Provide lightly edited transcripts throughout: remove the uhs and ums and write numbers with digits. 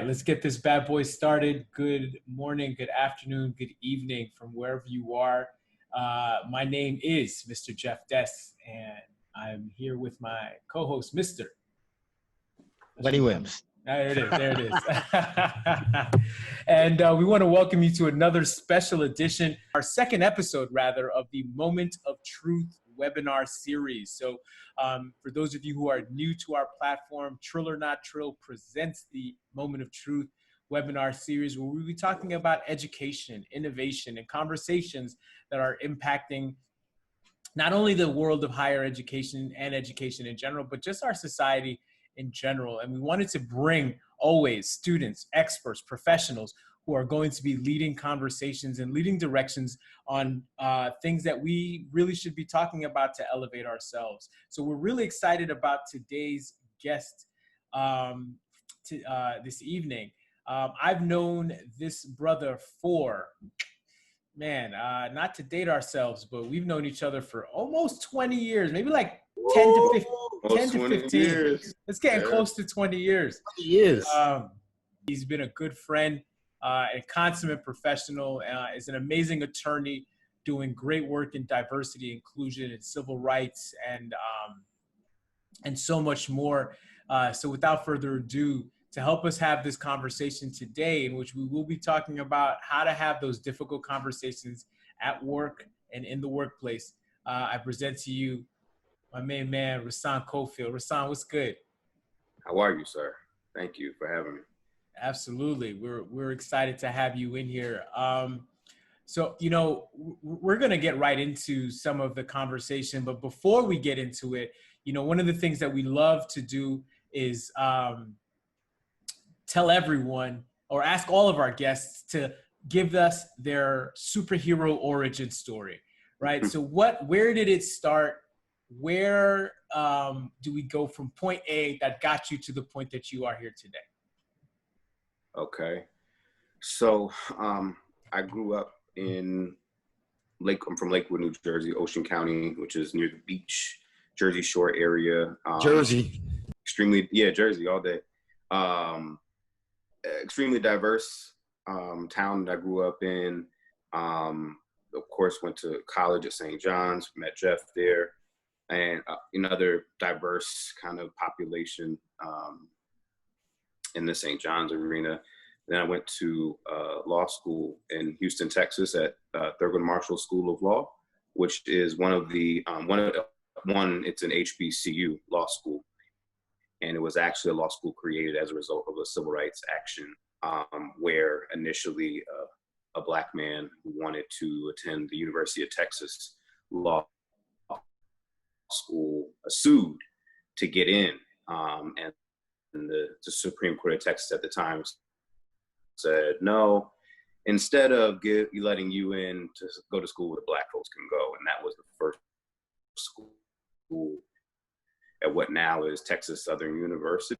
let's get this bad boy started. Good morning, good afternoon, good evening from wherever you are. My name is Mr. Jeff Dess, and I'm here with my co-host, Mr. Lenny Wims. There it is. There it is. And we want to welcome you to another special edition, our second episode, rather, of the Moment of Truth webinar series. So for those of you who are new to our platform, Trill or Not Trill presents the Moment of Truth webinar series, where we'll be talking about education, innovation, and conversations that are impacting not only the world of higher education and education in general, but just our society in general. And we wanted to bring always students, experts, professionals who are going to be leading conversations and leading directions on things that we really should be talking about to elevate ourselves. So we're really excited about today's guest this evening. I've known this brother for, not to date ourselves, but we've known each other for almost 20 years, maybe like 10 to 15 years. It's getting close to 20 years. 20 years. He's been a good friend, a consummate professional, is an amazing attorney doing great work in diversity, inclusion, and civil rights, and so much more. So without further ado, to help us have this conversation today, in which we will be talking about how to have those difficult conversations at work and in the workplace, I present to you my main man, Rahsaan Coefield. Rahsaan, what's good? How are you, sir? Thank you for having me. Absolutely. We're excited to have you in here. So, we're going to get right into some of the conversation, but before we get into it, one of the things that we love to do is tell everyone or ask all of our guests to give us their superhero origin story, right? So where did it start? Where do we go from point A that got you to the point that you are here today? Okay. So I grew up I'm from Lakewood, New Jersey, Ocean County, which is near the beach, Jersey Shore area. Jersey. Jersey all day. Extremely diverse town that I grew up in. Of course, went to college at St. John's, met Jeff there, and another diverse kind of population in the St. John's arena. Then I went to law school in Houston, Texas at Thurgood Marshall School of Law, which is it's an HBCU law school. And it was actually a law school created as a result of a civil rights action where initially a Black man who wanted to attend the University of Texas Law School sued to get in. And the Supreme Court of Texas at the time said, no, instead of letting you in to go to school where Black folks can go. And that was the first school at what now is Texas Southern University.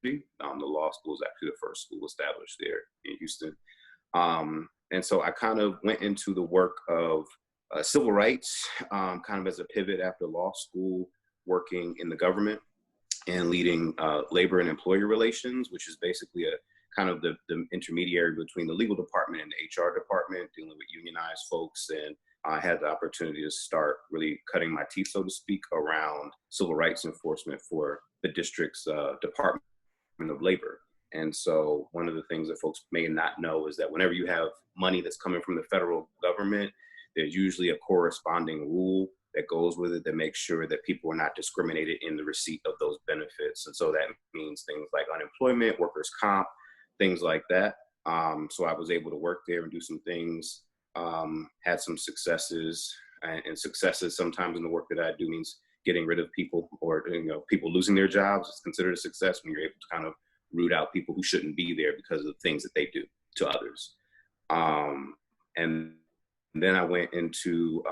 The law school is actually the first school established there in Houston. And so I kind of went into the work of civil rights, kind of as a pivot after law school, working in the government and leading labor and employer relations, which is basically a kind of the intermediary between the legal department and the HR department, dealing with unionized folks. And I had the opportunity to start really cutting my teeth, so to speak, around civil rights enforcement for the district's Department of Labor. And so one of the things that folks may not know is that whenever you have money that's coming from the federal government, there's usually a corresponding rule that goes with it that makes sure that people are not discriminated in the receipt of those benefits. And so that means things like unemployment, workers' comp, things like that. So I was able to work there and do some things. Had some successes, and successes sometimes in the work that I do means getting rid of people, or people losing their jobs is considered a success when you're able to kind of root out people who shouldn't be there because of the things that they do to others. And then I went into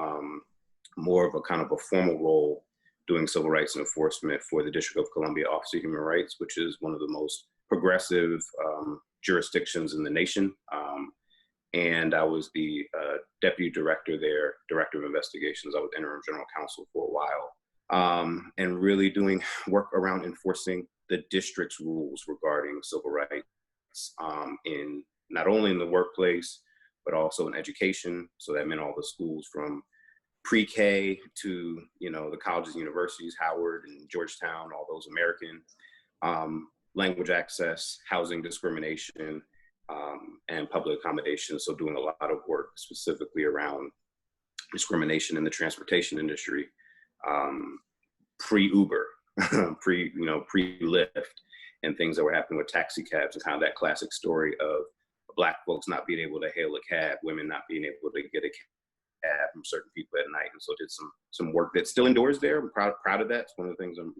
more of a kind of a formal role doing civil rights enforcement for the District of Columbia Office of Human Rights, which is one of the most progressive jurisdictions in the nation. And I was the deputy director there, director of investigations. I was interim general counsel for a while, and really doing work around enforcing the district's rules regarding civil rights rights in not only in the workplace, but also in education. So that meant all the schools from pre-K to, the colleges and universities, Howard and Georgetown, all those American, language access, housing discrimination, and public accommodation. So doing a lot of work specifically around discrimination in the transportation industry, pre-Uber, pre-Lyft, and things that were happening with taxi cabs, and kind of that classic story of Black folks not being able to hail a cab, women not being able to get a cab from certain people at night. And so did some work that still endures there. I'm proud of that. It's one of the things I'm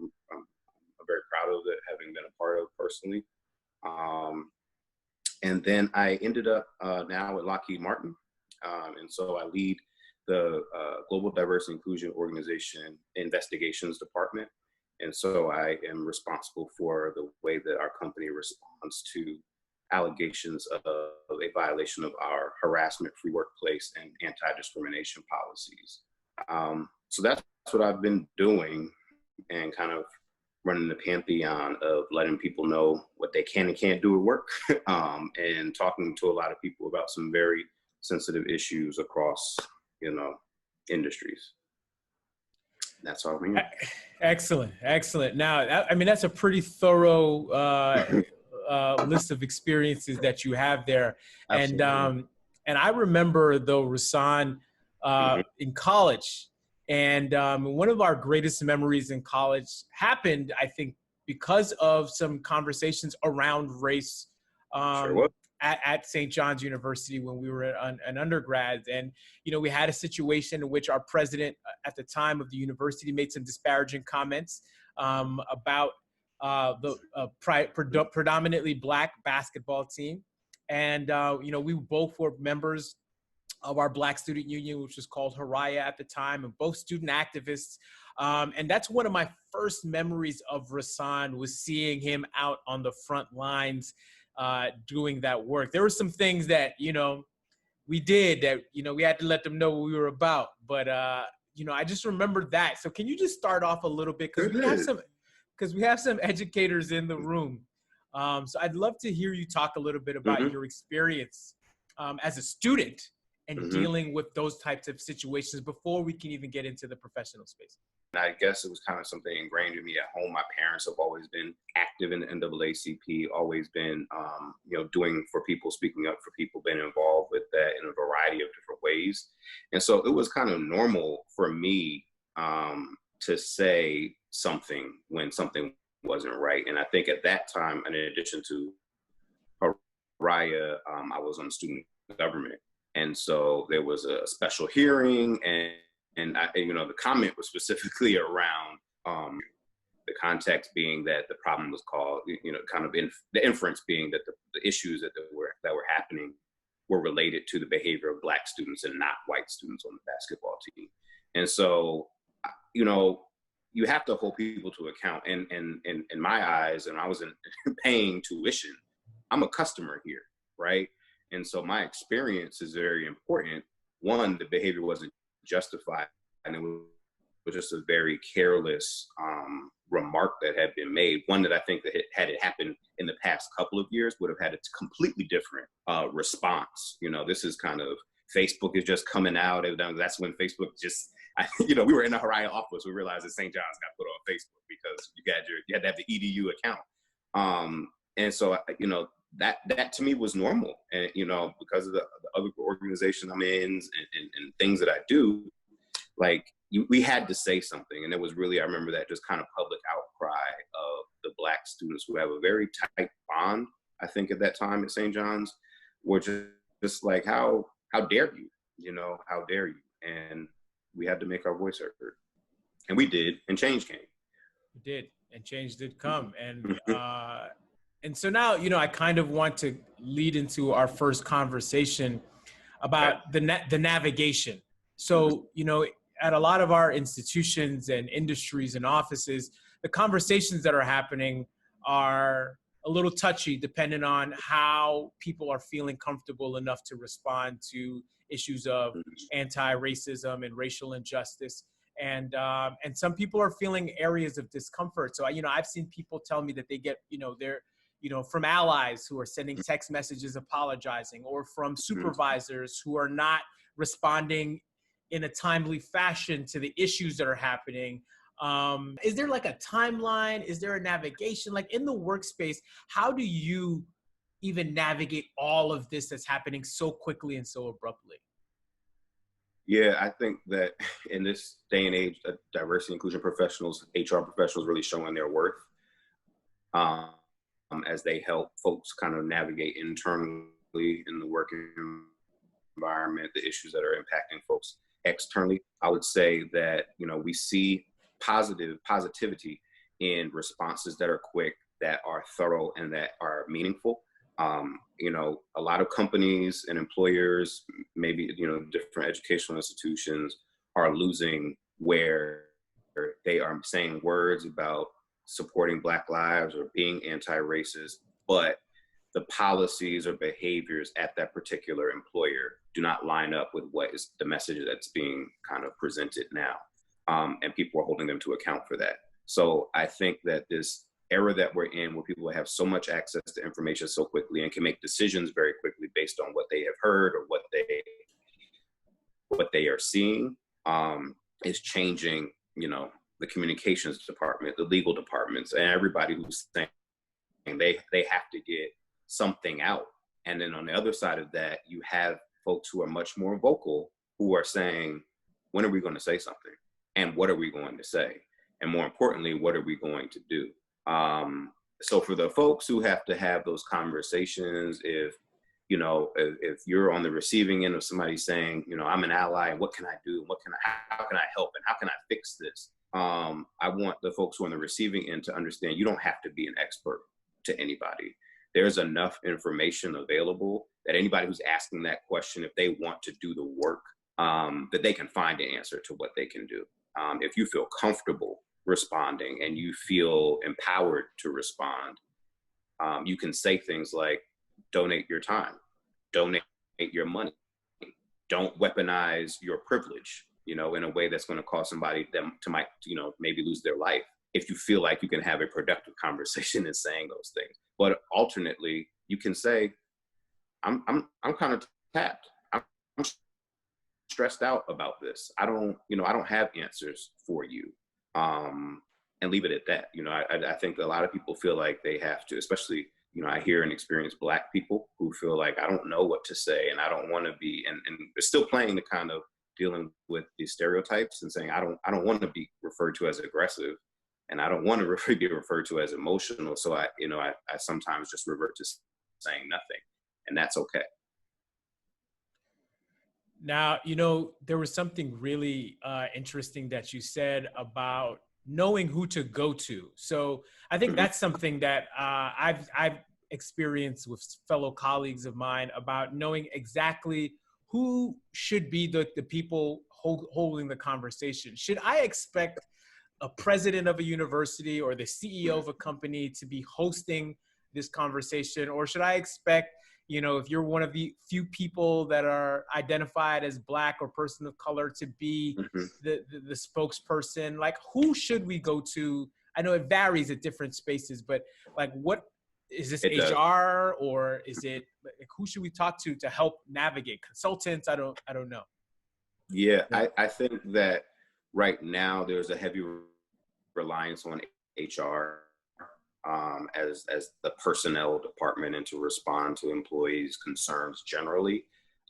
very proud of, that having been a part of personally. And then I ended up now at Lockheed Martin. And so I lead the Global Diversity Inclusion Organization Investigations Department. And so I am responsible for the way that our company responds to allegations of a violation of our harassment-free workplace and anti-discrimination policies. So that's what I've been doing, and kind of running the pantheon of letting people know what they can and can't do at work, and talking to a lot of people about some very sensitive issues across, industries. That's all we need. Excellent. Now, I mean, that's a pretty thorough list of experiences that you have there. Absolutely. And I remember, though, Rahsaan, in college, and one of our greatest memories in college happened, I think, because of some conversations around race at St. John's University when we were an undergrad. And, we had a situation in which our president at the time of the university made some disparaging comments about the predominantly Black basketball team. And, we both were members of our Black student union, which was called Haraya at the time, and both student activists. And that's one of my first memories of Rahsaan, was seeing him out on the front lines doing that work. There were some things that, we did that, we had to let them know what we were about. But, I just remembered that. So can you just start off a little bit? Because we have some educators in the room. So I'd love to hear you talk a little bit about your experience as a student and dealing with those types of situations before we can even get into the professional space. I guess it was kind of something ingrained in me at home. My parents have always been active in the NAACP, always been, doing for people, speaking up for people, been involved with that in a variety of different ways. And so it was kind of normal for me to say something when something wasn't right. And I think at that time, in addition to Haraya, I was on student government. And so there was a special hearing, and I, the comment was specifically around the context being that the problem was called, the inference being that the issues that were happening were related to the behavior of Black students and not white students on the basketball team. And so, you have to hold people to account. And in my eyes, and I was paying tuition, I'm a customer here, right? And so my experience is very important. One, the behavior wasn't justified, and it was just a very careless remark that had been made. One that I think that had it happened in the past couple of years would have had a completely different response. This is kind of, Facebook is just coming out. And that's when Facebook we were in the Haraya office. We realized that St. John's got put on Facebook because you had to have the EDU account. And so, that to me was normal. And, because of the other organization I'm in and things that I do, we had to say something. And it was really, I remember that just kind of public outcry of the Black students who have a very tight bond, I think at that time at St. John's, were just like, how dare you, how dare you? And we had to make our voice heard. And we did, and change came. We did, and change did come. And so now, I kind of want to lead into our first conversation about the navigation. So, at a lot of our institutions and industries and offices, the conversations that are happening are a little touchy depending on how people are feeling comfortable enough to respond to issues of anti-racism and racial injustice. And some people are feeling areas of discomfort. So, I've seen people tell me that they get, from allies who are sending text messages apologizing, or from supervisors who are not responding in a timely fashion to the issues that are happening. Is there like a timeline? Is there a navigation? Like in the workspace, how do you even navigate all of this that's happening so quickly and so abruptly? Yeah, I think that in this day and age, diversity inclusion professionals, HR professionals really showing their worth as they help folks kind of navigate internally in the working environment, the issues that are impacting folks externally. I would say that, we see positivity in responses that are quick, that are thorough, and that are meaningful. A lot of companies and employers, maybe, different educational institutions are losing where they are saying words about supporting Black lives or being anti-racist, but the policies or behaviors at that particular employer do not line up with what is the message that's being kind of presented now. And people are holding them to account for that. So I think that this era that we're in, where people have so much access to information so quickly and can make decisions very quickly based on what they have heard or what they are seeing, is changing, the communications department, the legal departments, and everybody who's saying they have to get something out. And then on the other side of that, you have folks who are much more vocal, who are saying, when are we going to say something? And what are we going to say? And more importantly, what are we going to do? So for the folks who have to have those conversations, if you're on the receiving end of somebody saying, I'm an ally, and what can I do? And how can I help? And how can I fix this? I want the folks who are on the receiving end to understand you don't have to be an expert to anybody. There's enough information available that anybody who's asking that question, if they want to do the work, that they can find an answer to what they can do. If you feel comfortable responding and you feel empowered to respond, you can say things like, donate your time, donate your money, don't weaponize your privilege, in a way that's going to cause somebody maybe lose their life. If you feel like you can have a productive conversation in saying those things. But alternately, you can say, I'm kind of tapped. I'm stressed out about this. I don't have answers for you. And leave it at that. I think a lot of people feel like they have to, especially, I hear and experience Black people who feel like, I don't know what to say, and I don't want to be, and they're still playing the kind of dealing with these stereotypes and saying, I don't want to be referred to as aggressive, and I don't want to be referred to as emotional. So I sometimes just revert to saying nothing, and that's okay. Now, there was something really interesting that you said about knowing who to go to. So I think that's something that I've experienced with fellow colleagues of mine, about knowing exactly who should be the people holding the conversation. Should I expect a president of a university or the CEO of a company to be hosting this conversation? Or should I expect, if you're one of the few people that are identified as Black or person of color, to be the spokesperson? Like, who should we go to? I know it varies at different spaces, but like, what is this, HR, or is it, like, who should we talk to help navigate? Consultants? I don't know. Yeah, I think that right now there's a heavy reliance on HR as the personnel department, and to respond to employees' concerns generally.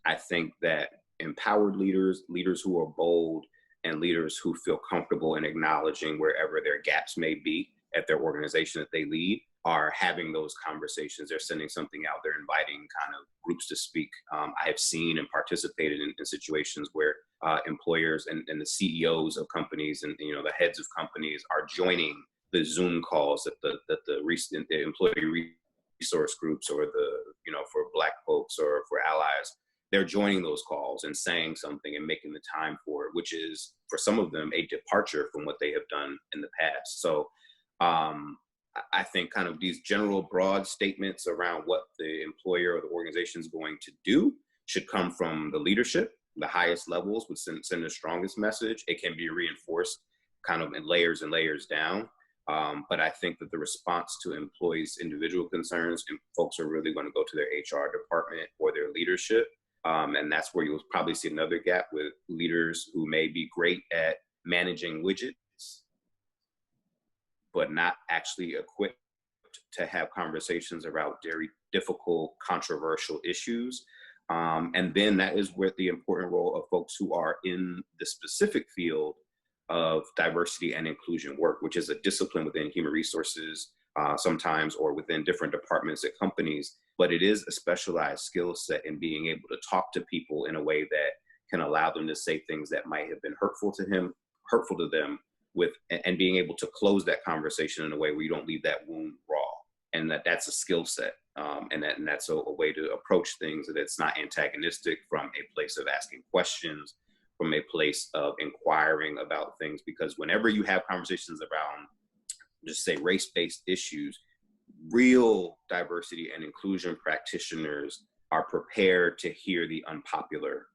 I think that empowered leaders who are bold, and leaders who feel comfortable in acknowledging wherever their gaps may be at their organization that they lead, are having those conversations. They're sending something out. They're inviting kind of groups to speak. I have seen and participated in situations where employers and the CEOs of companies and the heads of companies are joining the Zoom calls that the employee resource groups, or for Black folks or for allies, they're joining those calls and saying something and making the time for it, which is for some of them a departure from what they have done in the past. So I think kind of these general broad statements around what the employer or the organization is going to do should come from the leadership. The highest levels would send the strongest message. It can be reinforced kind of in layers and layers down. But I think that the response to employees' individual concerns, and folks are really going to go to their HR department or their leadership. And that's where you'll probably see another gap with leaders who may be great at managing widgets, but not actually equipped to have conversations about very difficult, controversial issues. And then that is where the important role of folks who are in the specific field of diversity and inclusion work, which is a discipline within human resources sometimes, or within different departments at companies. But it is a specialized skill set in being able to talk to people in a way that can allow them to say things that might have been hurtful to them, and being able to close that conversation in a way where you don't leave that wound raw. And that's a skill set. And that's a way to approach things that it's not antagonistic, from a place of asking questions, from a place of inquiring about things. Because whenever you have conversations around, just say, race-based issues, real diversity and inclusion practitioners are prepared to hear the unpopular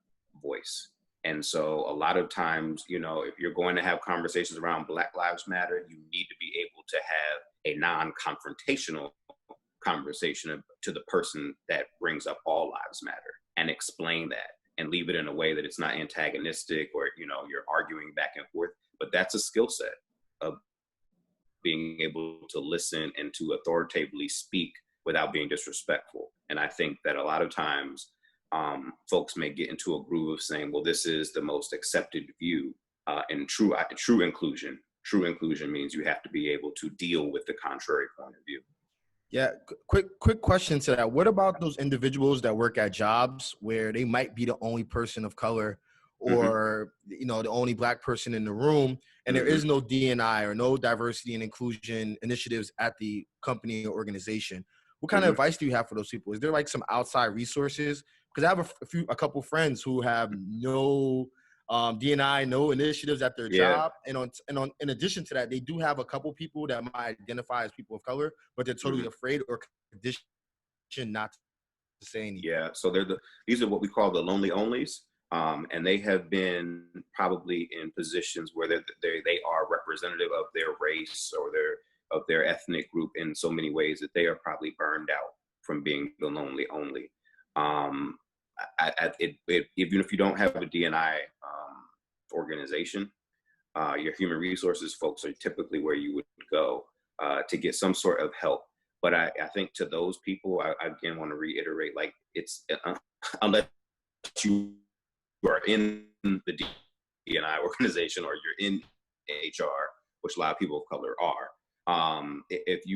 voice. And so a lot of times, if you're going to have conversations around Black Lives Matter, you need to be able to have a non-confrontational conversation to the person that brings up all lives matter, and explain that and leave it in a way that it's not antagonistic, or, you're arguing back and forth. But that's a skill set of being able to listen and to authoritatively speak without being disrespectful. And I think that a lot of times folks may get into a groove of saying, well, this is the most accepted view. And true inclusion means you have to be able to deal with the contrary point of view. Yeah, quick question to that. What about those individuals that work at jobs where they might be the only person of color, or the only Black person in the room, and there is no D&I or no diversity and inclusion initiatives at the company or organization? What kind of advice do you have for those people? Is there like some outside resources? Because I have a couple friends who have no D&I, no initiatives at their job, and in addition to that, they do have a couple people that might identify as people of color, but they're totally afraid or conditioned not to say anything. Yeah, so these are what we call the lonely onlys, and they have been probably in positions where they are representative of their race or of their ethnic group in so many ways that they are probably burned out from being the lonely only. Even if you don't have a D&I organization, your human resources folks are typically where you would go to get some sort of help. But I think to those people, I again want to reiterate, like, it's unless you are in the D&I organization or you're in HR, which a lot of people of color are, if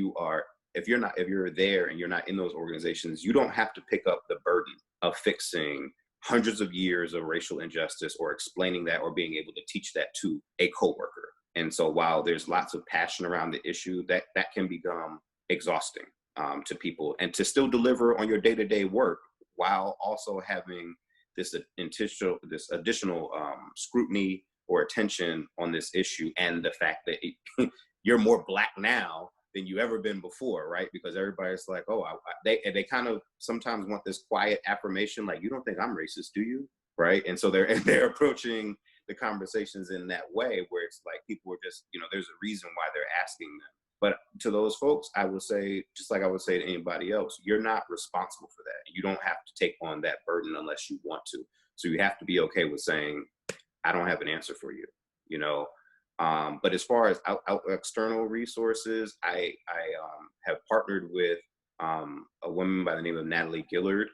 you're there and you're not in those organizations, you don't have to pick up the burden of fixing hundreds of years of racial injustice, or explaining that, or being able to teach that to a coworker. And so while there's lots of passion around the issue, that can become exhausting to people, and to still deliver on your day-to-day work while also having this additional scrutiny or attention on this issue, and the fact that you're more Black now than you ever been before, right? Because everybody's like, oh, they kind of sometimes want this quiet affirmation, like, you don't think I'm racist, do you? Right? And so they're approaching the conversations in that way, where it's like people are just, there's a reason why they're asking them. But to those folks, I would say, just like I would say to anybody else, you're not responsible for that. You don't have to take on that burden unless you want to. So you have to be okay with saying, I don't have an answer for you, But as far as external resources, I have partnered with a woman by the name of Natalie Gillard,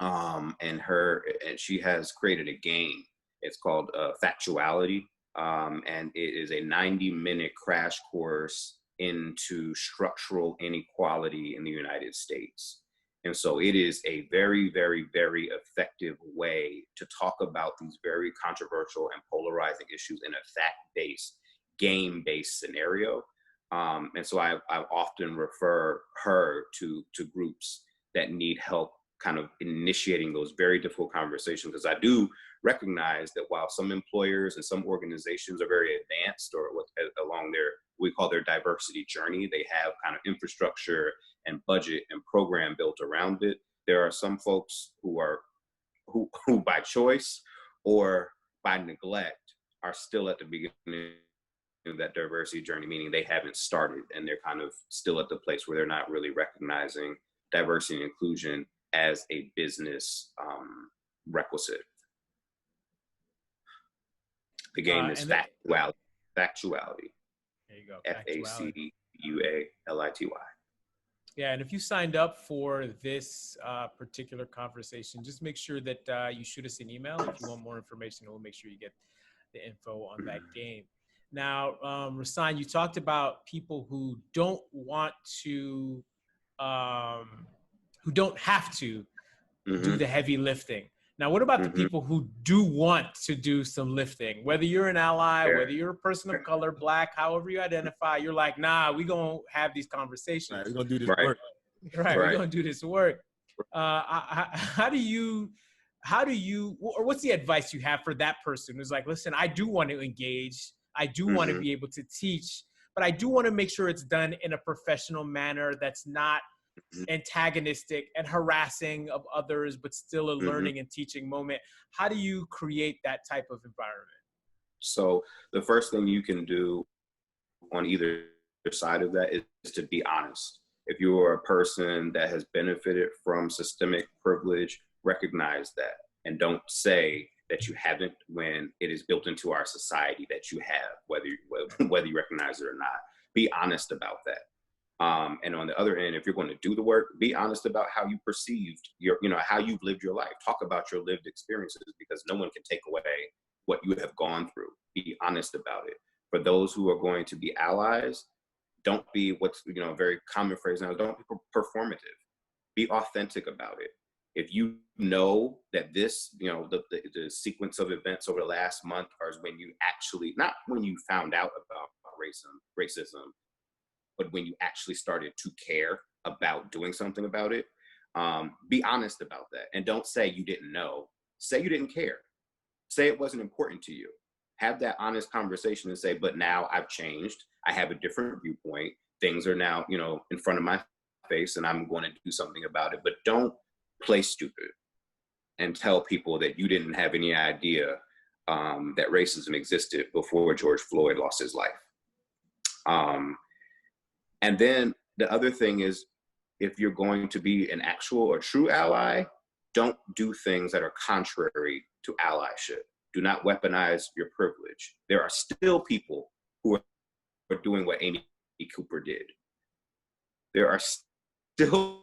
and she has created a game. It's called Factuality, and it is a 90-minute crash course into structural inequality in the United States. And so it is a very, very, very effective way to talk about these very controversial and polarizing issues in a fact-based, game-based scenario. And so I often refer her to groups that need help kind of initiating those very difficult conversations, because I do recognize that while some employers and some organizations are very advanced or along we call their diversity journey, they have kind of infrastructure and budget and program built around it. There are some folks who by choice or by neglect are still at the beginning that diversity journey, meaning they haven't started and they're kind of still at the place where they're not really recognizing diversity and inclusion as a business requisite. The game is factuality. There you go. Factuality. Yeah, and if you signed up for this particular conversation, just make sure that you shoot us an email if you want more information. We'll make sure you get the info on that game. Now, Rahsaan, you talked about people who don't want to, who don't have to do the heavy lifting. Now, what about the people who do want to do some lifting? Whether you're an ally, whether you're a person of color, black, however you identify, you're like, nah, we're going to have these conversations. Right, we're going to do this work. Right, we're going to do this work. How do you, or what's the advice you have for that person who's like, listen, I do want to engage. I do want to be able to teach, but I do want to make sure it's done in a professional manner that's not antagonistic and harassing of others, but still a learning and teaching moment. How do you create that type of environment? So the first thing you can do on either side of that is to be honest. If you are a person that has benefited from systemic privilege, recognize that and don't say that you haven't when it is built into our society that you have, whether you recognize it or not. Be honest about that. And on the other end, if you're going to do the work, be honest about how you perceived how you've lived your life. Talk about your lived experiences, because no one can take away what you have gone through. Be honest about it. For those who are going to be allies, don't be what's, a very common phrase now, don't be performative. Be authentic about it. If you know that this, the sequence of events over the last month are when you actually, not when you found out about racism, but when you actually started to care about doing something about it, be honest about that. And don't say you didn't know. Say you didn't care. Say it wasn't important to you. Have that honest conversation and say, but now I've changed. I have a different viewpoint. Things are now, in front of my face, and I'm going to do something about it. But don't play stupid and tell people that you didn't have any idea that racism existed before George Floyd lost his life. And then the other thing is, if you're going to be an actual or true ally, don't do things that are contrary to allyship. Do not weaponize your privilege. There are still people who are doing what Amy Cooper did. There are still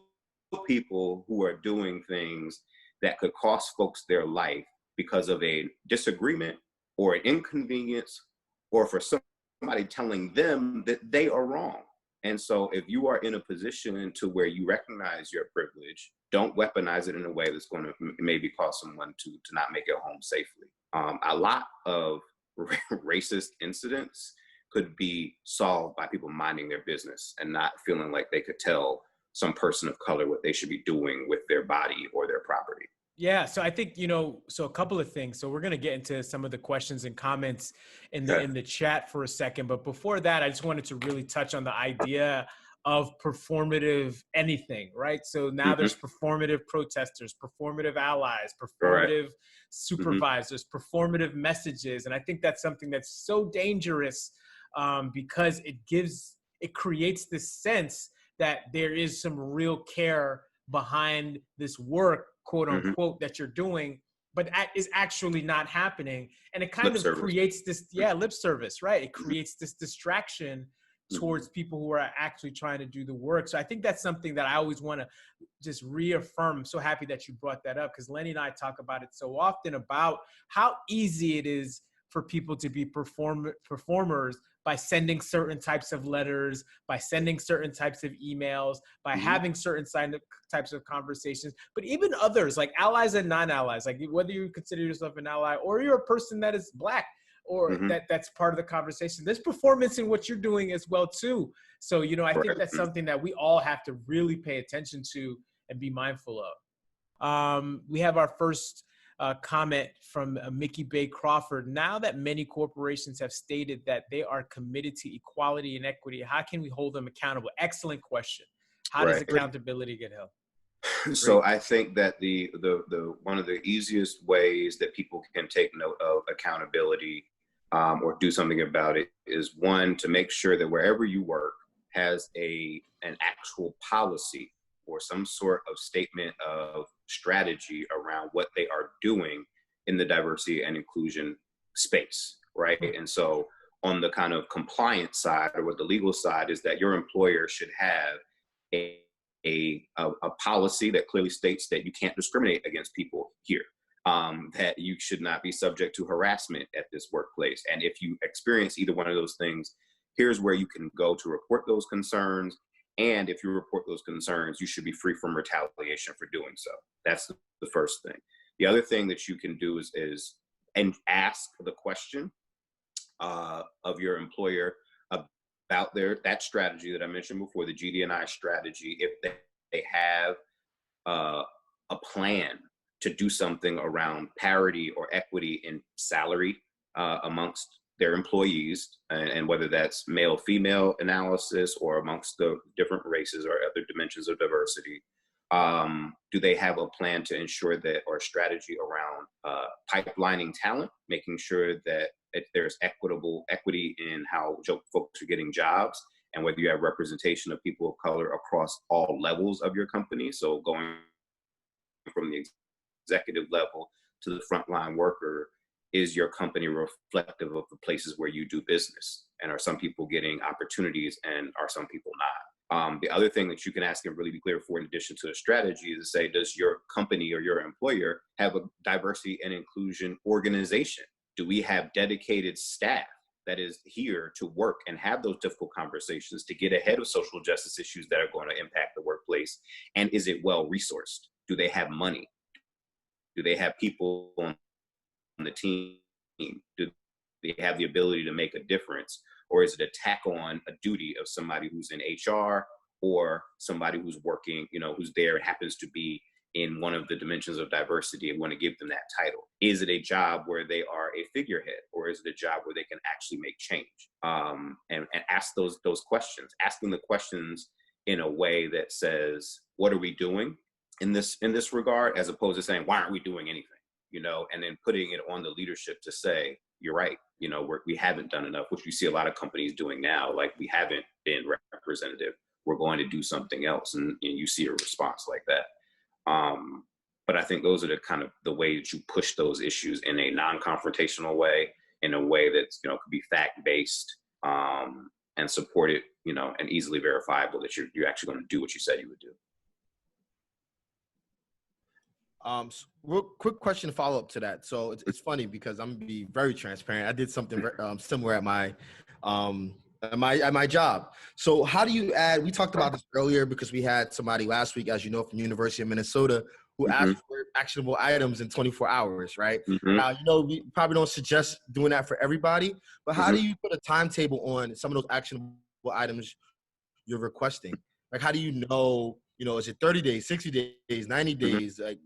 people who are doing things that could cost folks their life because of a disagreement or an inconvenience, or for somebody telling them that they are wrong. And so if you are in a position to where you recognize your privilege, don't weaponize it in a way that's going to maybe cause someone to not make it home safely. A lot of racist incidents could be solved by people minding their business and not feeling like they could tell some person of color what they should be doing with their body or their property. Yeah, so I think, so a couple of things. So we're going to get into some of the questions and comments in the chat for a second. But before that, I just wanted to really touch on the idea of performative anything, right? So now there's performative protesters, performative allies, performative supervisors, performative messages. And I think that's something that's so dangerous because it creates this sense that there is some real care behind this work, quote unquote, that you're doing, but is actually not happening. And it kind of creates this, lip service, right? It creates this distraction towards people who are actually trying to do the work. So I think that's something that I always want to just reaffirm. I'm so happy that you brought that up, because Lenny and I talk about it so often about how easy it is for people to be performers by sending certain types of letters, by sending certain types of emails, by having certain types of conversations, but even others like allies and non-allies, like whether you consider yourself an ally or you're a person that is Black or that's part of the conversation. There's performance in what you're doing as well too. So, I think that's something that we all have to really pay attention to and be mindful of. We have our first comment from Mickey Bay Crawford. Now that many corporations have stated that they are committed to equality and equity, how can we hold them accountable? Excellent question. How does accountability get held? So I think that the one of the easiest ways that people can take note of accountability or do something about it is, one, to make sure that wherever you work has an actual policy or some sort of statement of strategy around what they are doing in the diversity and inclusion space, right? And so on the kind of compliance side, or what the legal side is, that your employer should have a policy that clearly states that you can't discriminate against people here, that you should not be subject to harassment at this workplace. And if you experience either one of those things, here's where you can go to report those concerns. And if you report those concerns, you should be free from retaliation for doing so. That's the first thing. The other thing that you can do is and ask the question of your employer about that strategy that I mentioned before, the GD&I strategy, if they have a plan to do something around parity or equity in salary amongst their employees, and whether that's male-female analysis or amongst the different races or other dimensions of diversity. Do they have a plan to ensure that, or a strategy around pipelining talent, making sure that there's equity in how folks are getting jobs, and whether you have representation of people of color across all levels of your company? So going from the executive level to the frontline worker, is your company reflective of the places where you do business? And are some people getting opportunities and are some people not? The other thing that you can ask and really be clear for, in addition to a strategy, is to say, does your company or your employer have a diversity and inclusion organization? Do we have dedicated staff that is here to work and have those difficult conversations to get ahead of social justice issues that are going to impact the workplace? And is it well resourced? Do they have money? Do they have people on the team? Do they have the ability to make a difference? Or is it a tack on a duty of somebody who's in HR, or somebody who's working, who's there and happens to be in one of the dimensions of diversity, and want to give them that title? Is it a job where they are a figurehead, or is it a job where they can actually make change? And ask those questions, asking the questions in a way that says, what are we doing in this regard, as opposed to saying, why aren't we doing anything? And then putting it on the leadership to say, you're right, we haven't done enough, which you see a lot of companies doing now. Like, we haven't been representative, we're going to do something else. And you see a response like that. But I think those are the kind of the way that you push those issues in a non-confrontational way, in a way that's, could be fact-based, and supported, and easily verifiable, that you're actually going to do what you said you would do. Real quick question, follow up to that. So it's funny because I'm gonna be very transparent. I did something similar at my job. So how do you add? We talked about this earlier because we had somebody last week, as you know, from the University of Minnesota, who asked for actionable items in 24 hours. Right now, we probably don't suggest doing that for everybody, but how do you put a timetable on some of those actionable items you're requesting? Like, how do you know? Is it 30 days, 60 days, 90 days? Like,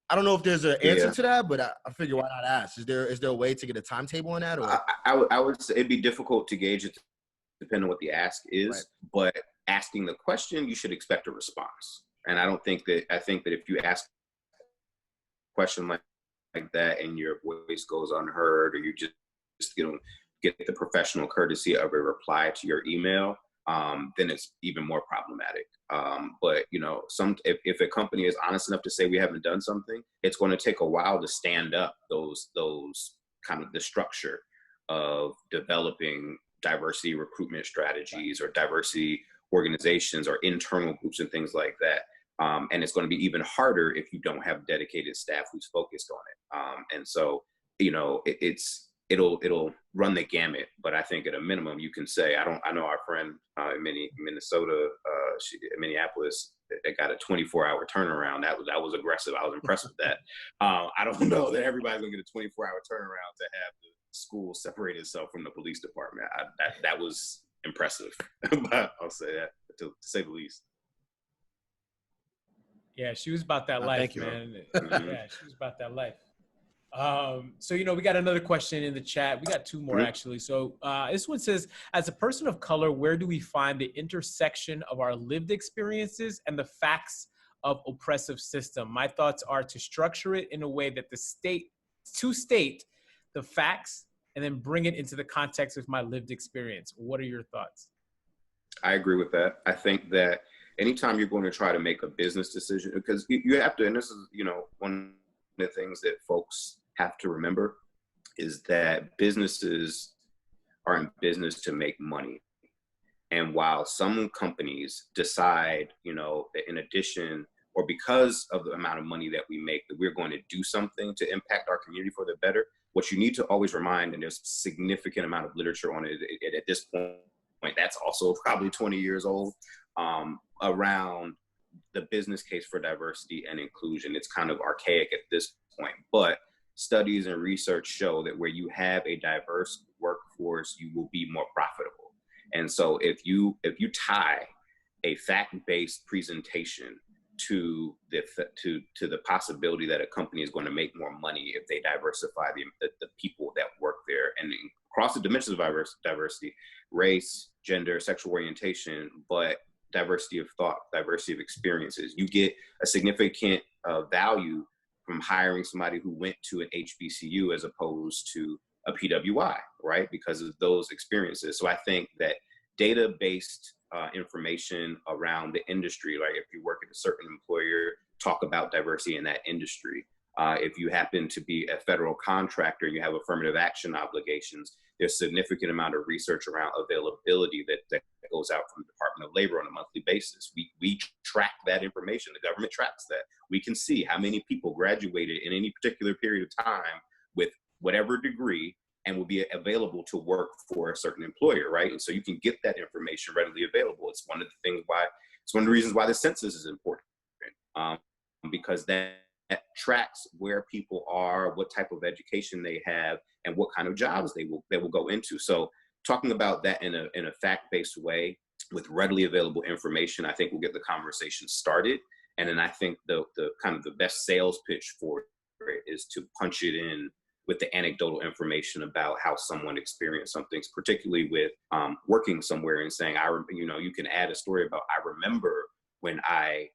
I don't know if there's an answer to that, but I figure why not ask? Is there a way to get a timetable on that? Or I would say it'd be difficult to gauge it depending on what the ask is, right. But asking the question, you should expect a response. And I think that if you ask a question like that and your voice goes unheard, or you just get the professional courtesy of a reply to your email, then it's even more problematic. But if a company is honest enough to say we haven't done something, it's going to take a while to stand up those kind of the structure of developing diversity recruitment strategies or diversity organizations or internal groups and things like that. And it's going to be even harder if you don't have dedicated staff who's focused on it. And so, it'll run the gamut, but I think at a minimum you can say, I know our friend in Minnesota, Minneapolis, it got a 24-hour turnaround. That was aggressive. I was impressed with that. I don't know that everybody's gonna get a 24-hour turnaround to have the school separate itself from the police department. That was impressive, but I'll say that to say the least. Yeah, she was about that life, man. Yeah, she was about that life. So, we got another question in the chat. We got two more actually. So this one says, as a person of color, where do we find the intersection of our lived experiences and the facts of oppressive system? My thoughts are to structure it in a way that to state the facts and then bring it into the context of my lived experience. What are your thoughts? I agree with that. I think that anytime you're going to try to make a business decision, because you have to, and this is, one of the things that folks have to remember is that businesses are in business to make money. And while some companies decide, that in addition or because of the amount of money that we make, that we're going to do something to impact our community for the better, what you need to always remind, and there's a significant amount of literature on it at this point, that's also probably 20 years old, around the business case for diversity and inclusion. It's kind of archaic at this point, but studies and research show that where you have a diverse workforce, you will be more profitable. And so if you tie a fact-based presentation to the possibility that a company is going to make more money if they diversify the people that work there, and across the dimensions of diversity, race, gender, sexual orientation, but diversity of thought, diversity of experiences, you get a significant value from hiring somebody who went to an HBCU as opposed to a PWI, right? Because of those experiences. So I think that data-based information around the industry, like if you work at a certain employer, talk about diversity in that industry. If you happen to be a federal contractor, you have affirmative action obligations, there's a significant amount of research around availability that goes out from the Department of Labor on a monthly basis. We track that information. The government tracks that. We can see how many people graduated in any particular period of time with whatever degree and will be available to work for a certain employer, right? And so you can get that information readily available. It's one of the reasons why the census is important, because that tracks where people are, what type of education they have, and what kind of jobs they will go into. So talking about that in a fact-based way with readily available information, I think will get the conversation started. And then I think the kind of the best sales pitch for it is to punch it in with the anecdotal information about how someone experienced some things, particularly with working somewhere and saying, you can add a story about, I remember when I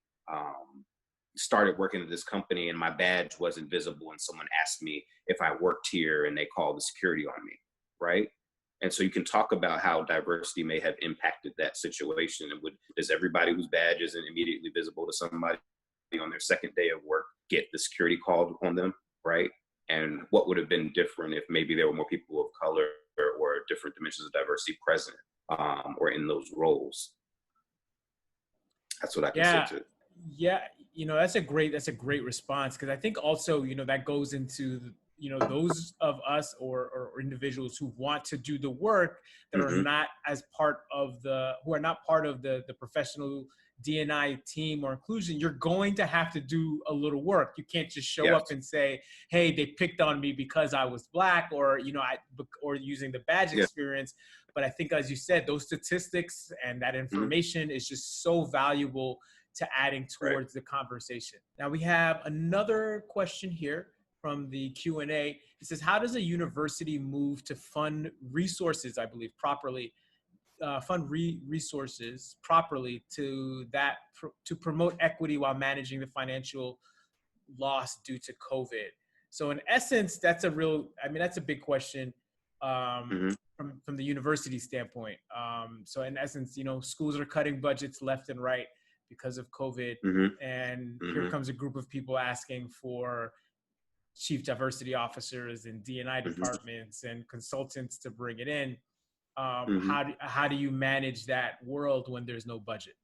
started working at this company and my badge wasn't visible and someone asked me if I worked here and they called the security on me, right? And so you can talk about how diversity may have impacted that situation. And does everybody whose badge isn't immediately visible to somebody on their second day of work get the security called on them, right? And what would have been different if maybe there were more people of color or different dimensions of diversity present or in those roles? That's what I can say to it. Yeah, that's a great response, because I think also, that goes into those of us or individuals who want to do the work that are not who are not part of the professional D&I team or inclusion. You're going to have to do a little work. You can't just show up and say, hey, they picked on me because I was Black, or or using the badge experience. But I think, as you said, those statistics and that information is just so valuable to adding towards the conversation. Now we have another question here from the Q&A. It says, how does a university move to fund resources, I believe, properly, resources properly to promote equity while managing the financial loss due to COVID? So in essence, that's a big question from the university standpoint. So in essence, schools are cutting budgets left and right because of COVID. And here comes a group of people asking for chief diversity officers and D&I departments and consultants to bring it in. How do you manage that world when there's no budget?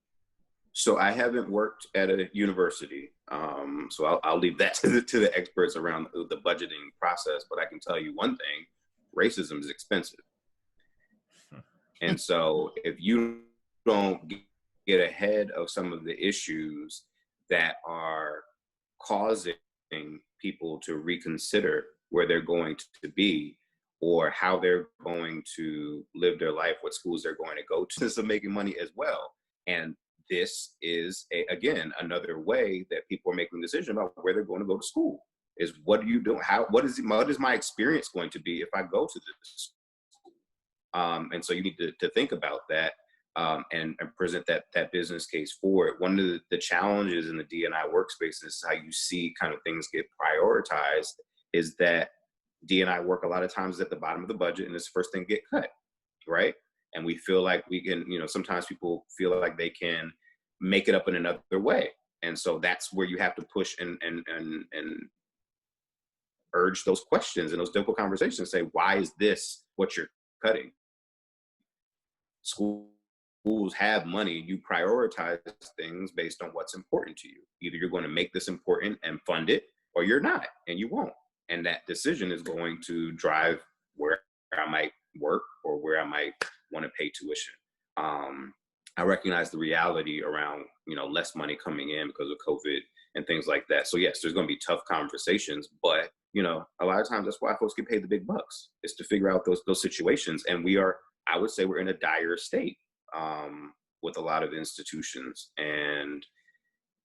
So I haven't worked at a university, so I'll leave that to the experts around the budgeting process. But I can tell you one thing: racism is expensive, and so if you don't get ahead of some of the issues that are causing people to reconsider where they're going to be or how they're going to live their life, what schools they're going to go to, is making money as well. And this is, again, another way that people are making a decision about where they're going to go to school. Is what do you do? What is my experience going to be if I go to this school? And so you need to think about that and present that business case for it. One of the challenges in the D&I workspace is how you see kind of things get prioritized, is that D and I work a lot of times at the bottom of the budget, and it's the first thing to get cut, right? And we feel like we can, sometimes people feel like they can make it up in another way. And so that's where you have to push and urge those questions and those difficult conversations. Say, why is this what you're cutting? Schools have money. You prioritize things based on what's important to you. Either you're going to make this important and fund it, or you're not, and you won't. And that decision is going to drive where I might work or where I might want to pay tuition. I recognize the reality around, less money coming in because of COVID and things like that. So yes, there's going to be tough conversations, but a lot of times that's why folks get paid the big bucks, is to figure out those situations. And I would say we're in a dire state with a lot of institutions. And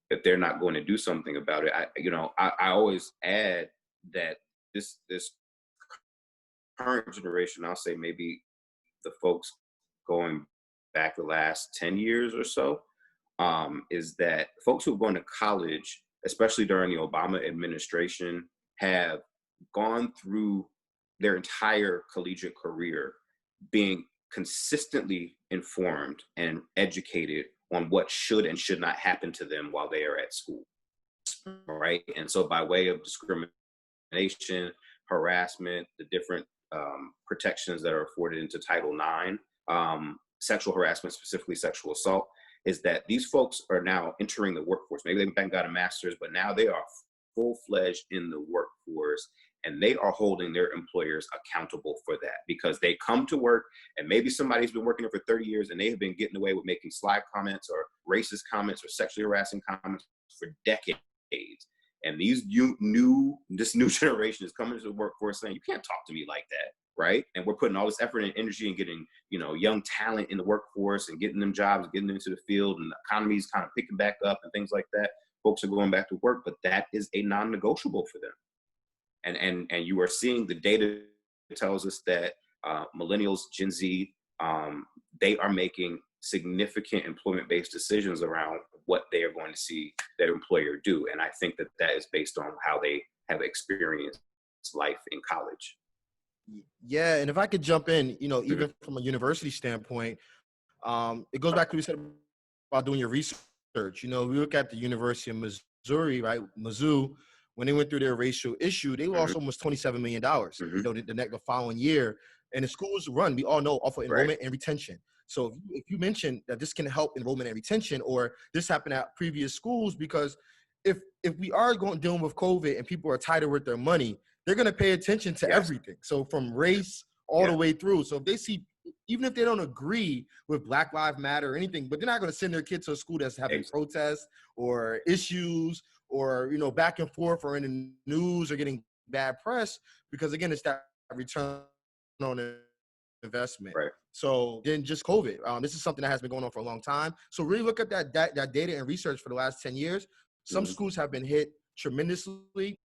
if they're not going to do something about it, I always add that this current generation, I'll say maybe the folks going back the last 10 years or so, is that folks who have gone to college, especially during the Obama administration, have gone through their entire collegiate career being consistently informed and educated on what should and should not happen to them while they are at school. All right. And so by way of discrimination, harassment, the different protections that are afforded into Title IX, sexual harassment, specifically sexual assault, is that these folks are now entering the workforce. Maybe they've got a master's, but now they are full-fledged in the workforce, and they are holding their employers accountable for that, because they come to work and maybe somebody's been working there for 30 years and they have been getting away with making sly comments or racist comments or sexually harassing comments for decades. And this new generation is coming to the workforce saying, you can't talk to me like that, right? And we're putting all this effort and energy and getting, young talent in the workforce and getting them jobs, getting them into the field, and the economy is kind of picking back up and things like that. Folks are going back to work, but that is a non-negotiable for them. And you are seeing the data that tells us that millennials, Gen Z, they are making significant employment-based decisions around what they are going to see their employer do. And I think that is based on how they have experienced life in college. Yeah, and if I could jump in, even from a university standpoint, it goes back to what we said about doing your research. We look at the University of Missouri, right? Mizzou, when they went through their racial issue, they lost almost $27 million, the following year. And the schools run, we all know, off of enrollment and retention. So if you mention that this can help enrollment and retention, or this happened at previous schools, because if we are dealing with COVID and people are tighter with their money, they're going to pay attention to everything. So from race all the way through. So if they see, even if they don't agree with Black Lives Matter or anything, but they're not going to send their kids to a school that's having protests or issues or, back and forth, or in the news, or getting bad press, because again, it's that return on investment. Right. So then just COVID, this is something that has been going on for a long time. So really look at that data and research for the last 10 years. Some schools have been hit tremendously.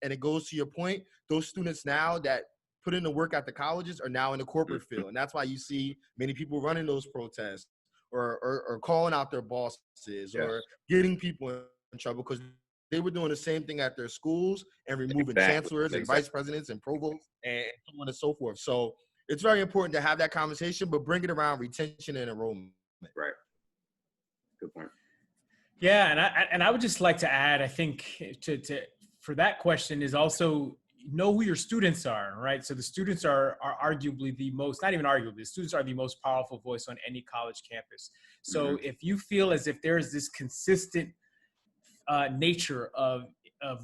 And it goes to your point, those students now that put in the work at the colleges are now in the corporate field. And that's why you see many people running those protests or calling out their bosses or getting people in trouble, because they were doing the same thing at their schools and removing chancellors and vice presidents and provosts and so on and so forth. So it's very important to have that conversation, but bring it around retention and enrollment. Right. Good point. Yeah, and I would just like to add, I think to for that question is also know who your students are, right? So the students are arguably the most, not even arguably, the students are the most powerful voice on any college campus. So if you feel as if there is this consistent nature of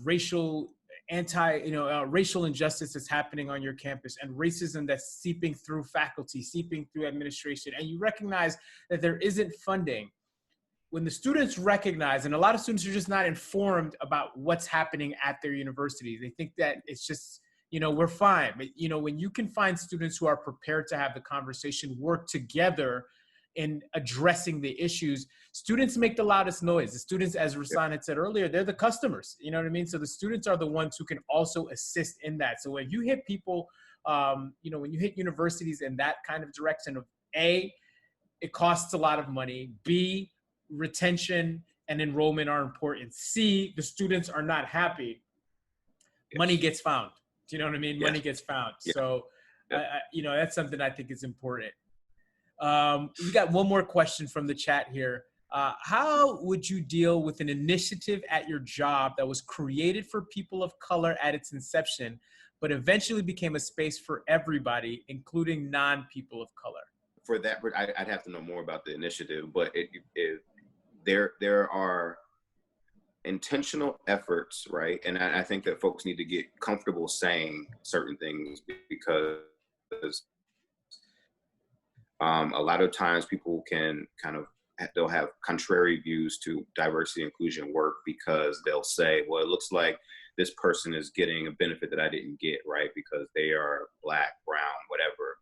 racial racial injustice that's happening on your campus, and racism that's seeping through faculty, seeping through administration, and you recognize that there isn't funding, when the students recognize, and a lot of students are just not informed about what's happening at their university. They think that it's just, we're fine. But, when you can find students who are prepared to have the conversation, work together in addressing the issues, students make the loudest noise. The students, as Rahsaan had said earlier, they're the customers. You know what I mean? So the students are the ones who can also assist in that. So when you hit people, when you hit universities in that kind of direction of A, it costs a lot of money. B, retention and enrollment are important. C, the students are not happy. Money gets found. Do you know what I mean? Yeah. Money gets found. Yeah. So, Yeah. that's something I think is important. We got one more question from the chat here. How would you deal with an initiative at your job that was created for people of color at its inception, but eventually became a space for everybody, including non-people of color? For that, I'd have to know more about the initiative, but there are intentional efforts, right? And I think that folks need to get comfortable saying certain things, because a lot of times people can they'll have contrary views to diversity inclusion work, because they'll say, well, it looks like this person is getting a benefit that I didn't get, right? Because they are Black, brown, whatever.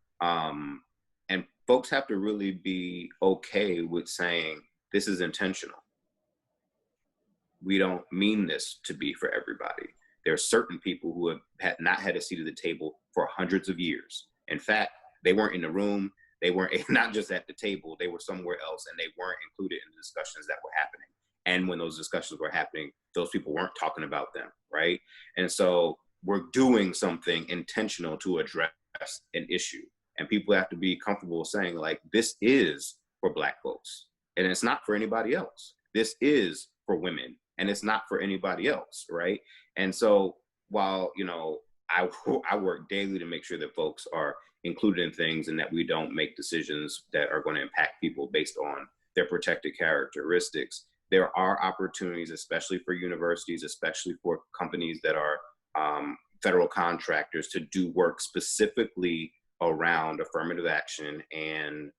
And folks have to really be okay with saying, this is intentional. We don't mean this to be for everybody. There are certain people who have not had a seat at the table for hundreds of years. In fact, they weren't in the room. They weren't not just at the table, they were somewhere else, and they weren't included in the discussions that were happening. And when those discussions were happening, those people weren't talking about them, right? And so we're doing something intentional to address an issue. And people have to be comfortable saying, like, this is for Black folks, and it's not for anybody else. This is for women, and it's not for anybody else, right? And so while, I work daily to make sure that folks are included in things, and that we don't make decisions that are going to impact people based on their protected characteristics, there are opportunities, especially for universities, especially for companies that are federal contractors, to do work specifically around affirmative action and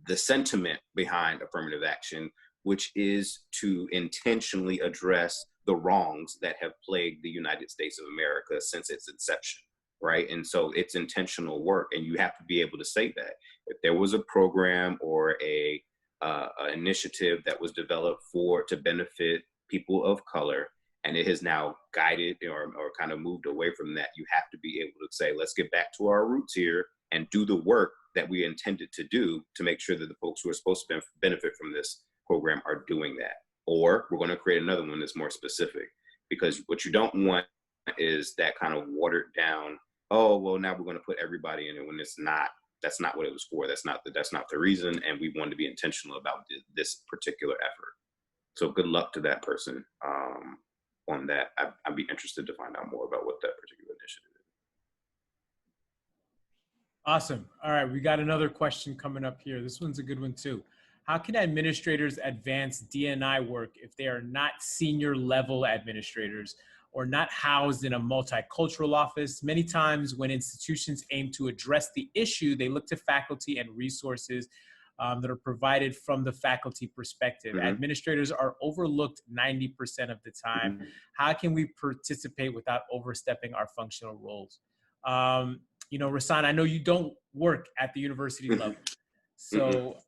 the sentiment behind affirmative action, which is to intentionally address the wrongs that have plagued the United States of America since its inception, right? And so it's intentional work, and you have to be able to say that. If there was a program or an initiative that was developed to benefit people of color, and it has now guided or kind of moved away from that, you have to be able to say, let's get back to our roots here and do the work that we intended to do to make sure that the folks who are supposed to benefit from this program are doing that. Or we're going to create another one that's more specific, because what you don't want is that kind of watered down, oh, well, now we're going to put everybody in it, when it's not. That's not what it was for. That's not the reason. And we want to be intentional about this particular effort. So good luck to that person on that. I'd be interested to find out more about what that particular initiative is. Awesome. All right, we got another question coming up here. This one's a good one too. How can administrators advance D&I work if they are not senior level administrators or not housed in a multicultural office? Many times when institutions aim to address the issue, they look to faculty and resources that are provided from the faculty perspective. Mm-hmm. Administrators are overlooked 90% of the time. Mm-hmm. How can we participate without overstepping our functional roles? Rahsaan, I know you don't work at the university level. So,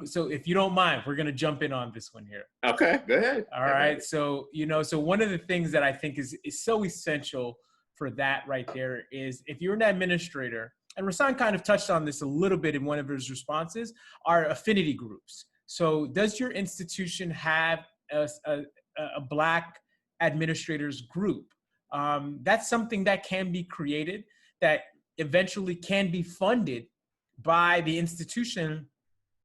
so if you don't mind, we're going to jump in on this one here. Okay, go ahead. All right. So, so one of the things that I think is so essential for that right there is, if you're an administrator, and Rahsaan kind of touched on this a little bit in one of his responses, are affinity groups. So does your institution have a Black administrators group? That's something that can be created, that eventually can be funded by the institution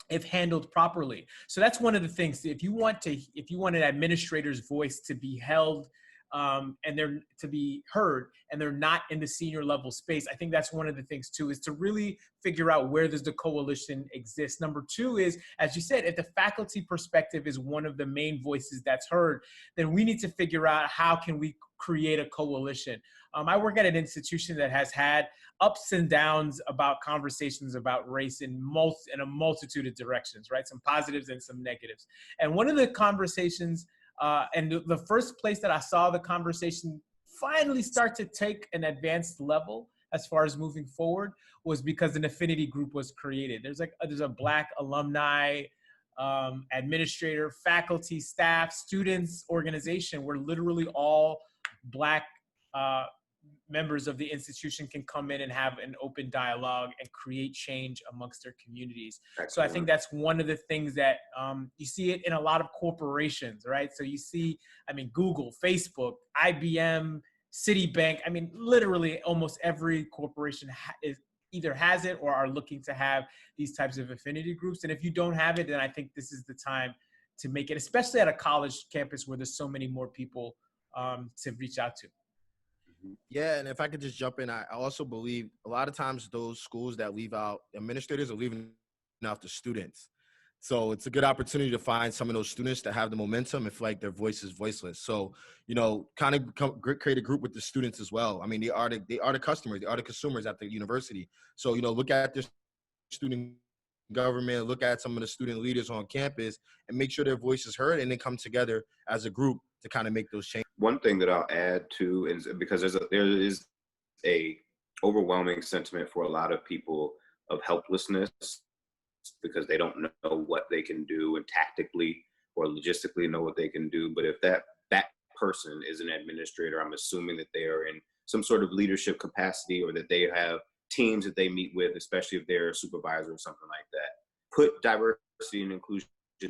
if handled properly. So that's one of the things. If you want an administrator's voice to be held and they're to be heard, and they're not in the senior level space, I think that's one of the things too, is to really figure out where does the coalition exist. Number two is, as you said, if the faculty perspective is one of the main voices that's heard, then we need to figure out how can we create a coalition. I work at an institution that has had ups and downs about conversations about race in a multitude of directions, right? Some positives and some negatives. And one of the conversations, and the first place that I saw the conversation finally start to take an advanced level as far as moving forward, was because an affinity group was created. There's a Black alumni, administrator, faculty, staff, students organization where literally all Black members of the institution can come in and have an open dialogue and create change amongst their communities. Excellent. So I think that's one of the things that you see it in a lot of corporations, right? So you see, Google, Facebook, IBM, Citibank. I mean, literally almost every corporation either has it or are looking to have these types of affinity groups. And if you don't have it, then I think this is the time to make it, especially at a college campus where there's so many more people to reach out to. Yeah, and if I could just jump in, I also believe a lot of times those schools that leave out administrators are leaving out the students. So it's a good opportunity to find some of those students that have the momentum and feel like their voice is voiceless. So, kind of create a group with the students as well. I mean, they are the customers, they are the consumers at the university. So, look at their student government, look at some of the student leaders on campus and make sure their voice is heard, and then come together as a group to kind of make those changes. One thing that I'll add to is because there is a overwhelming sentiment for a lot of people of helplessness because they don't know what they can do and tactically or logistically know what they can do. But if that person is an administrator, I'm assuming that they are in some sort of leadership capacity or that they have teams that they meet with, especially if they're a supervisor or something like that. Put diversity and inclusion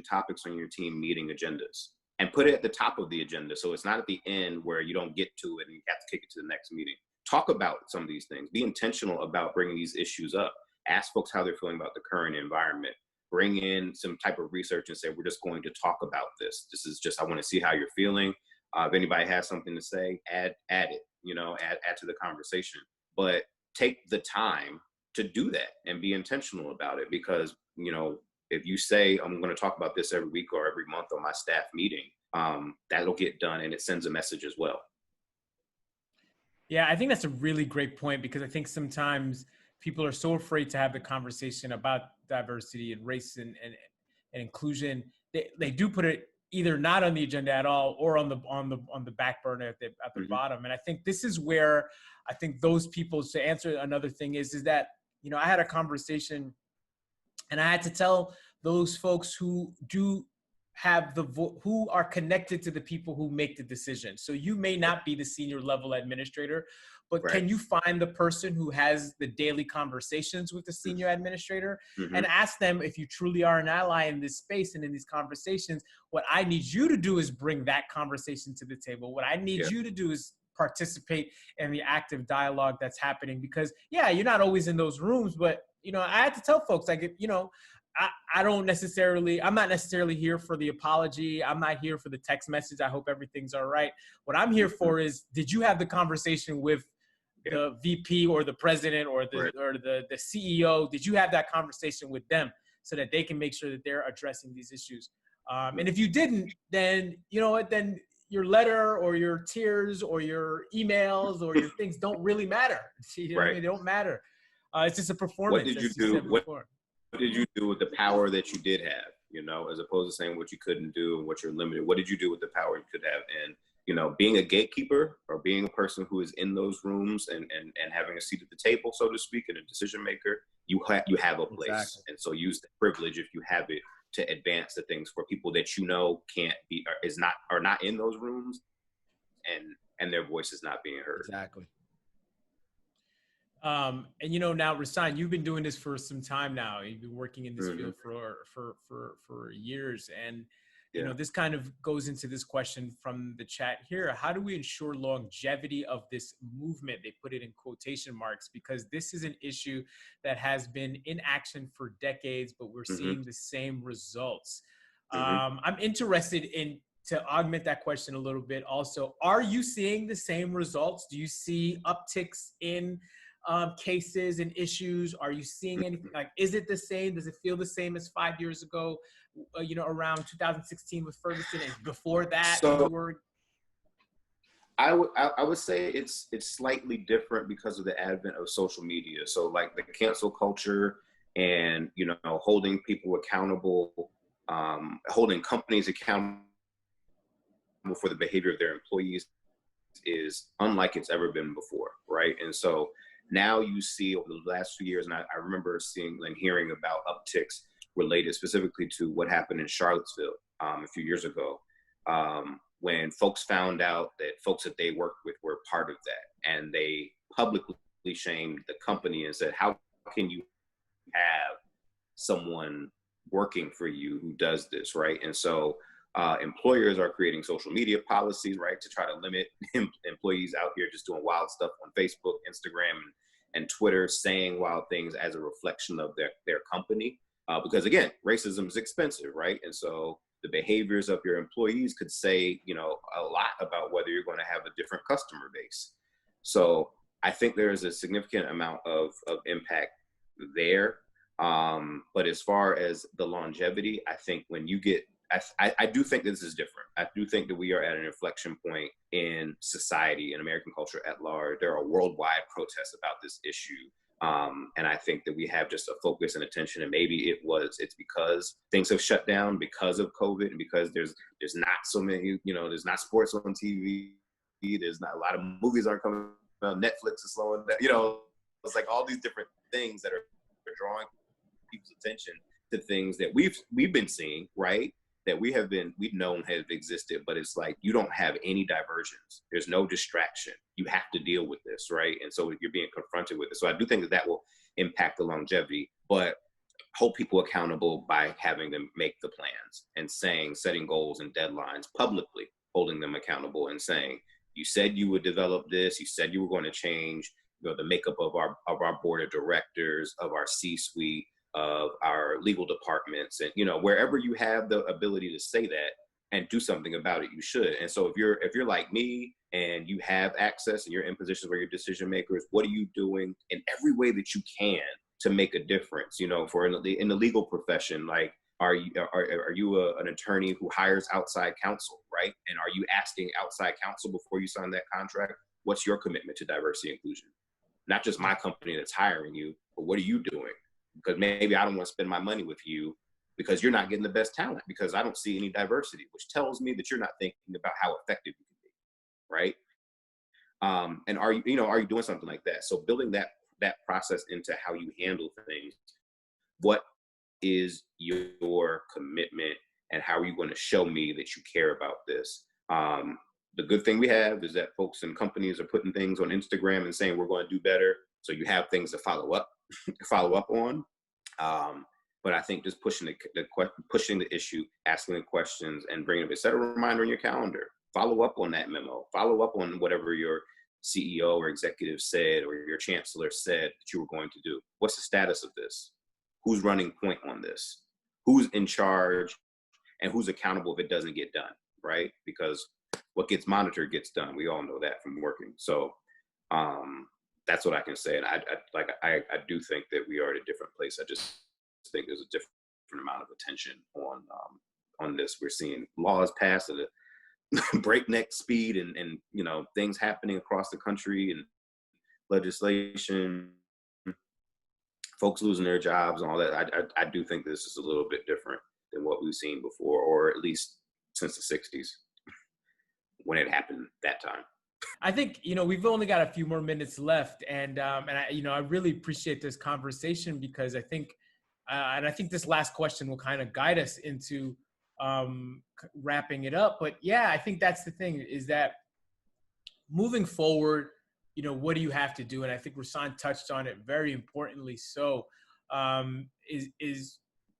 topics on your team meeting agendas and put it at the top of the agenda. So it's not at the end where you don't get to it and you have to kick it to the next meeting. Talk about some of these things. Be intentional about bringing these issues up. Ask folks how they're feeling about the current environment. Bring in some type of research and say, we're just going to talk about this. This is just, I want to see how you're feeling. If anybody has something to say, add it, add to the conversation. But take the time to do that and be intentional about it because, if you say, I'm going to talk about this every week or every month on my staff meeting, that'll get done and it sends a message as well. Yeah, I think that's a really great point because I think sometimes people are so afraid to have the conversation about diversity and race and inclusion. They do put it either not on the agenda at all or on the back burner at the bottom. And I think this is where I think those people, to answer another thing is that, I had a conversation and I had to tell those folks who do have who are connected to the people who make the decision. So you may not be the senior level administrator, but Can you find the person who has the daily conversations with the senior administrator and ask them, if you truly are an ally in this space and in these conversations, what I need you to do is bring that conversation to the table. What I need you to do is participate in the active dialogue that's happening because you're not always in those rooms, but I had to tell folks like, I'm not necessarily here for the apology. I'm not here for the text message. I hope everything's all right. What I'm here for is, did you have the conversation with the VP or the president or the CEO? Did you have that conversation with them so that they can make sure that they're addressing these issues? And if you didn't, then then your letter or your tears or your emails or your things don't really matter. They don't matter. It's just a performance. What did you do? What did you do with the power that you did have, as opposed to saying what you couldn't do and what you're limited? What did you do with the power you could have? And, being a gatekeeper or being a person who is in those rooms and having a seat at the table, so to speak, and a decision maker, you have a place. Exactly. And so use the privilege, if you have it, to advance the things for people that can't be, are not in those rooms and their voice is not being heard. Exactly. And now, Rahsaan, you've been doing this for some time now. You've been working in this field for years, and this kind of goes into this question from the chat here: how do we ensure longevity of this movement? They put it in quotation marks because this is an issue that has been in action for decades, but we're seeing the same results. I'm interested to augment that question a little bit. Also, are you seeing the same results? Do you see upticks in cases and issues? Are you seeing anything is it the same? Does it feel the same as 5 years ago, around 2016 with Ferguson and before that? So I would say it's slightly different because of the advent of social media. So like the cancel culture and, holding people accountable, holding companies accountable for the behavior of their employees is unlike it's ever been before. Right. And so now you see over the last few years, and I remember seeing and hearing about upticks related specifically to what happened in Charlottesville a few years ago, when folks found out that folks that they worked with were part of that. And they publicly shamed the company and said, how can you have someone working for you who does this, right? And so Employers are creating social media policies, right, to try to limit employees out here just doing wild stuff on Facebook, Instagram, and Twitter, saying wild things as a reflection of their company. Because again, racism is expensive, right? And so the behaviors of your employees could say, a lot about whether you're going to have a different customer base. So I think there is a significant amount of impact there. But as far as the longevity, I think when you get, I do think this is different. I do think that we are at an inflection point in society and American culture at large. There are worldwide protests about this issue. And I think that we have just a focus and attention, and maybe it's because things have shut down because of COVID, and because there's not so many, there's not sports on TV. There's not a lot of movies aren't coming out. Netflix is slowing down, it's like all these different things that are drawing people's attention to things that we've been seeing, right? That we've known have existed, but it's like you don't have any diversions. There's no distraction. You have to deal with this, right? And so you're being confronted with it. So I do think that will impact the longevity, but hold people accountable by having them make the plans and setting goals and deadlines publicly, holding them accountable and saying, you said you would develop this. You said you were going to change, the makeup of our board of directors, of our C-suite, of our legal departments, and wherever you have the ability to say that and do something about it, you should. And so if you're like me and you have access and you're in positions where you're decision makers, what are you doing in every way that you can to make a difference? For in the legal profession, like are you an attorney who hires outside counsel, right? And are you asking outside counsel before you sign that contract, what's your commitment to diversity and inclusion? Not just my company that's hiring you, but what are you doing? Because maybe I don't want to spend my money with you because you're not getting the best talent because I don't see any diversity, which tells me that you're not thinking about how effective you can be, right? And are you doing something like that? So building that process into how you handle things. What is your commitment, and how are you going to show me that you care about this? The good thing we have is that folks and companies are putting things on Instagram and saying we're going to do better. So you have things to follow up on. But I think just pushing the issue, asking the questions, and bringing it. Set a reminder on your calendar. Follow up on that memo. Follow up on whatever your CEO or executive said or your chancellor said that you were going to do. What's the status of this? Who's running point on this? Who's in charge, and who's accountable if it doesn't get done, right? Because what gets monitored gets done. We all know that from working. So that's what I can say. And I do think that we are at a different place. I just think there's a different amount of attention on this. We're seeing laws passed at a breakneck speed, and things happening across the country, and legislation, folks losing their jobs and all that. I do think this is a little bit different than what we've seen before, or at least since the 60s when it happened that time. I think, we've only got a few more minutes left, and I really appreciate this conversation because I think, and I think this last question will kind of guide us into wrapping it up. But yeah, I think that's the thing, is that moving forward, what do you have to do? And I think Rahsaan touched on it very importantly. So is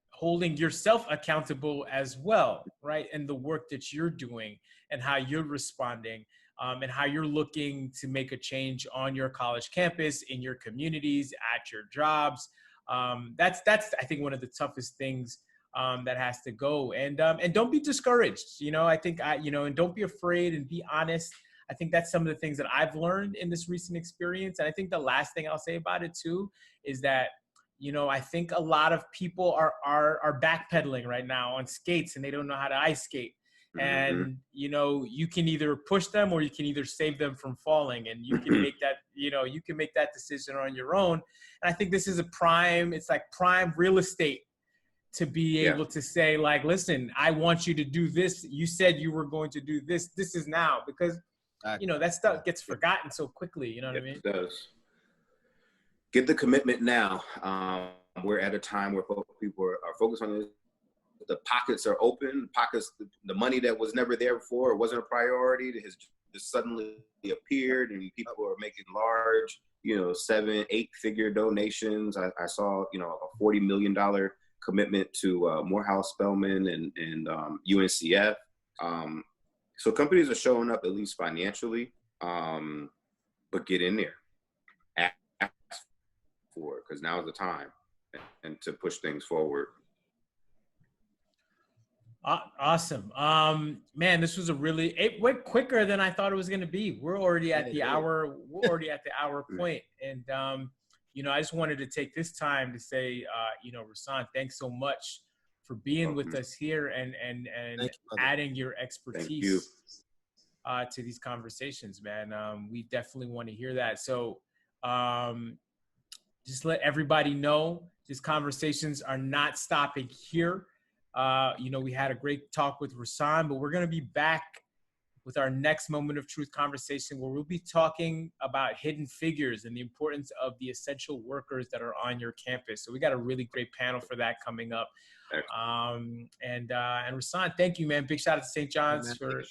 holding yourself accountable as well, right? And the work that you're doing and how you're responding. And how you're looking to make a change on your college campus, in your communities, at your jobs. That's I think one of the toughest things that has to go. And don't be discouraged. I think and don't be afraid, and be honest. I think that's some of the things that I've learned in this recent experience. And I think the last thing I'll say about it too is that I think a lot of people are backpedaling right now on skates, and they don't know how to ice skate. And you can either push them, or you can either save them from falling, and you can make that you can make that decision on your own. And I think this is it's like prime real estate to be able to say, like, listen, I want you to do this. You said you were going to do this. This is now, because that stuff gets forgotten so quickly. You know what I mean? It does. Get the commitment now. We're at a time where people are focused on this. The pockets are open. The money that was never there before, wasn't a priority, has just suddenly appeared, and people are making large, 7-8 figure donations. I saw, a $40 million commitment to Morehouse Spelman and UNCF. So companies are showing up at least financially, but get in there, ask for it, because now's the time, and to push things forward. Awesome. Man, this was it went quicker than I thought it was going to be. We're already at the hour. We're already at the hour point. And, I just wanted to take this time to say, Rahsaan, thanks so much for being with us here and adding your expertise to these conversations, man. We definitely want to hear that. So just let everybody know these conversations are not stopping here. We had a great talk with Rahsaan, but we're going to be back with our next Moment of Truth conversation, where we'll be talking about hidden figures and the importance of the essential workers that are on your campus. So we got a really great panel for that coming up. And Rahsaan, thank you, man. Big shout out to St. John's for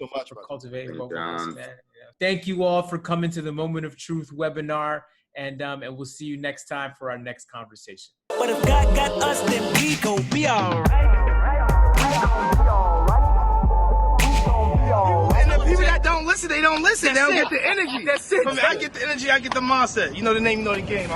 cultivating both of us, man. Yeah. Thank you all for coming to the Moment of Truth webinar, and we'll see you next time for our next conversation. But if God got us, then we gon' be all right. And the people that don't listen, they don't listen. They don't get the energy. That's it. I get the energy, I get the mindset. You know the name, you know the game.